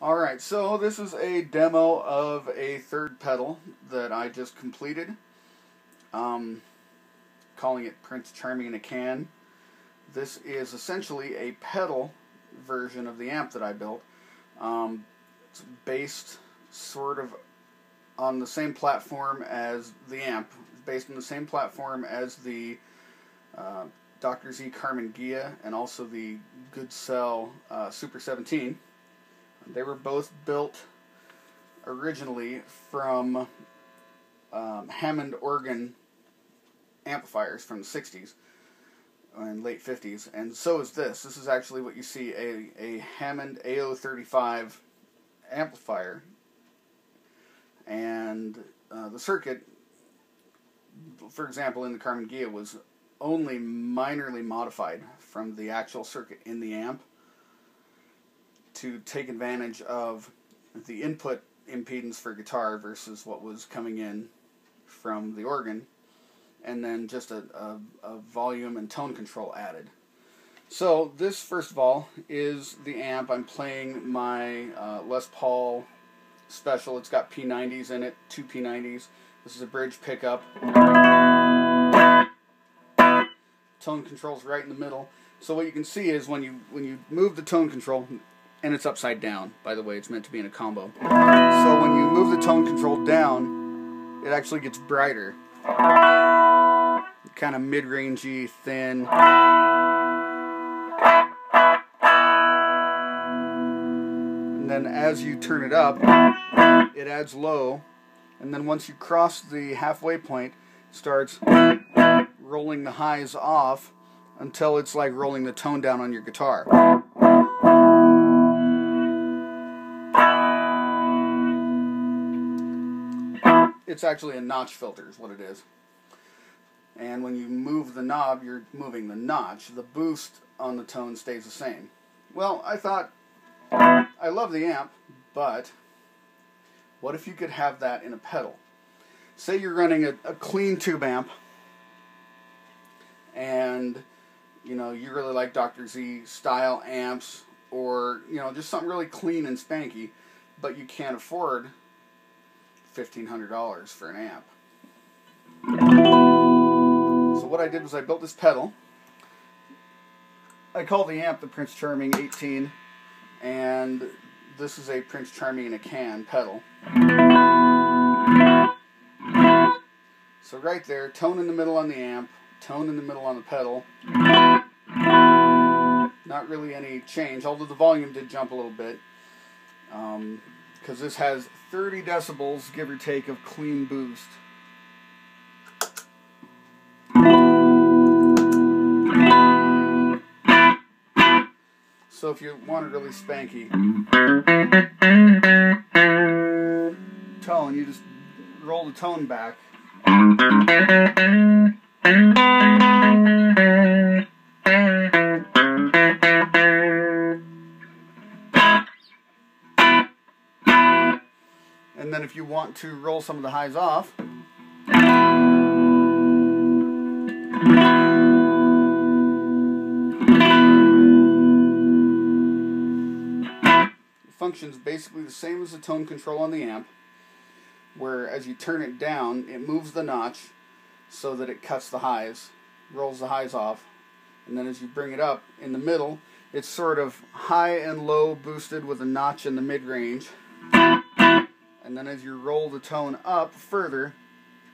Alright, so this is a demo of a third pedal that I just completed. Calling it Prince Charming in a Can. This is essentially a pedal version of the amp that I built. It's based sort of on the same platform as the amp. It's based on the same platform as the Dr. Z Carmen Ghia and also the Goodsell Super 17. They were both built originally from Hammond organ amplifiers from the 60s and late 50s, and so is this. This is actually what you see, a Hammond AO-35 amplifier, and the circuit, for example, in the Carmen Ghia was only minorly modified from the actual circuit in the amp to take advantage of the input impedance for guitar versus what was coming in from the organ, and then just a volume and tone control added. So this, first of all, is the amp. I'm playing my Les Paul Special. It's got P90s in it, 2 P90s. This is a bridge pickup. Tone control's right in the middle. So what you can see is when you move the tone control, and it's upside down, by the way, it's meant to be in a combo. So when you move the tone control down, it actually gets brighter. Kind of mid-rangey, thin. And then as you turn it up, it adds low. And then once you cross the halfway point, it starts rolling the highs off until it's like rolling the tone down on your guitar. It's actually a notch filter is what it is. And when you move the knob, you're moving the notch. The boost on the tone stays the same. Well, I thought, I love the amp, but what if you could have that in a pedal? Say you're running a clean tube amp, and you really like Dr. Z style amps, or just something really clean and spanky, but you can't afford $1,500 for an amp. So what I did was I built this pedal. I call the amp the Prince Charming 18, and this is a Prince Charming in a Can pedal. So right there, tone in the middle on the amp, tone in the middle on the pedal. Not really any change, although the volume did jump a little bit, because this has 30 decibels, give or take, of clean boost. So if you want a really spanky tone, you just roll the tone back. And then if you want to roll some of the highs off, it functions basically the same as the tone control on the amp, where as you turn it down, it moves the notch so that it cuts the highs, rolls the highs off, and then as you bring it up in the middle, it's sort of high and low boosted with a notch in the mid-range. And then as you roll the tone up further,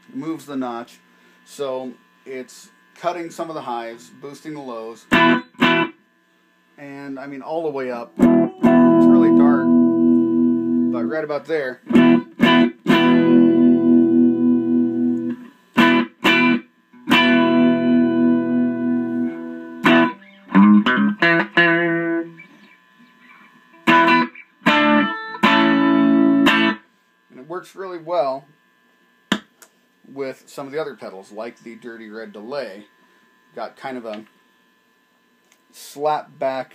it moves the notch. So it's cutting some of the highs, boosting the lows. And I mean all the way up. It's really dark, but right about there. Works really well with some of the other pedals, like the Dirty Red Delay. Got kind of a slap back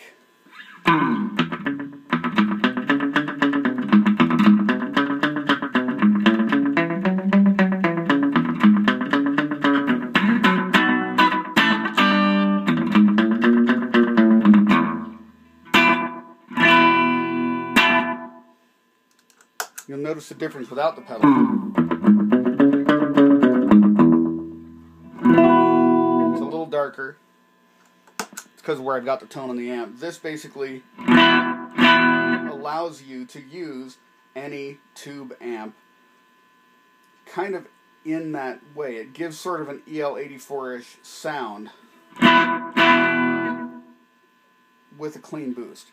You'll notice the difference without the pedal. It's a little darker. It's because of where I've got the tone on the amp. This basically allows you to use any tube amp kind of in that way. It gives sort of an EL84-ish sound with a clean boost.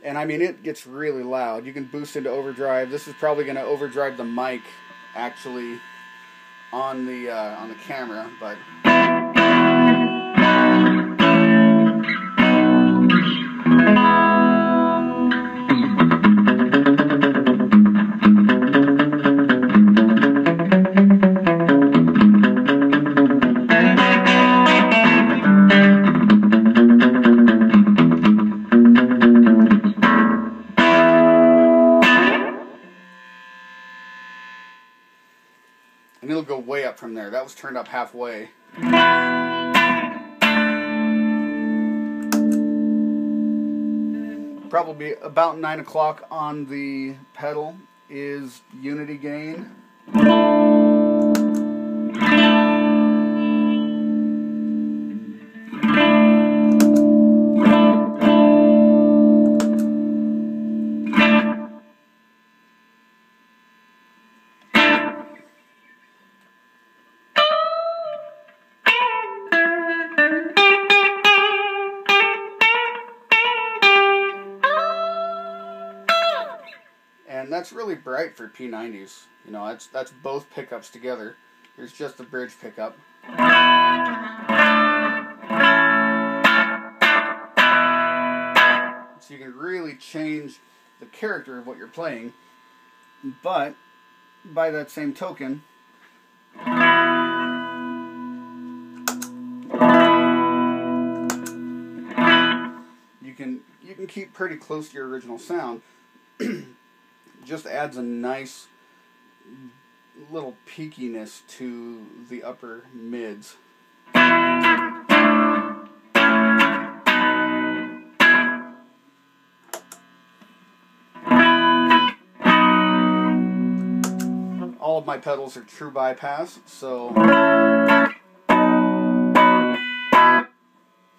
And I mean, it gets really loud. You can boost into overdrive. This is probably going to overdrive the mic actually on the camera, but and it'll go way up from there. That was turned up halfway. Probably about 9 o'clock on the pedal is unity gain. And that's really bright for P90s. You know, that's both pickups together. Here's just the bridge pickup. So you can really change the character of what you're playing. But by that same token, you can keep pretty close to your original sound. Just adds a nice little peakiness to the upper mids. All of my pedals are true bypass, so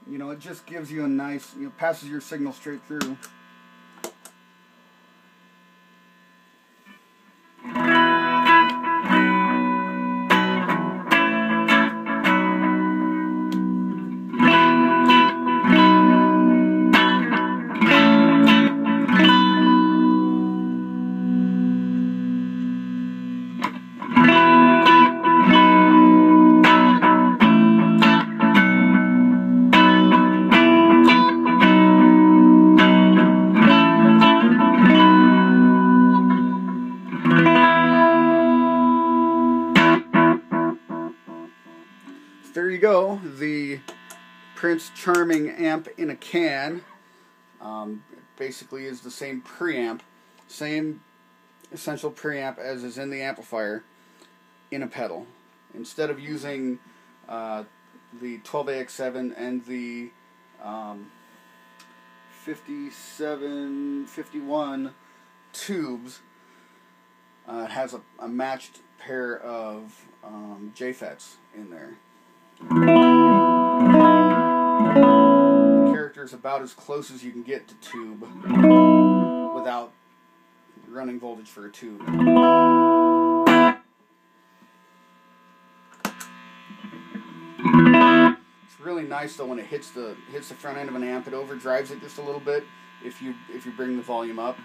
you know, it just gives you a nice, you know, passes your signal straight through. There you go, the Prince Charming amp in a can. It basically is the same preamp, same essential preamp as is in the amplifier in a pedal. Instead of using the 12AX7 and the 51 tubes, it has a matched pair of JFETs in there. The character is about as close as you can get to tube without running voltage for a tube. It's really nice though when it hits the front end of an amp. It overdrives it just a little bit if you bring the volume up.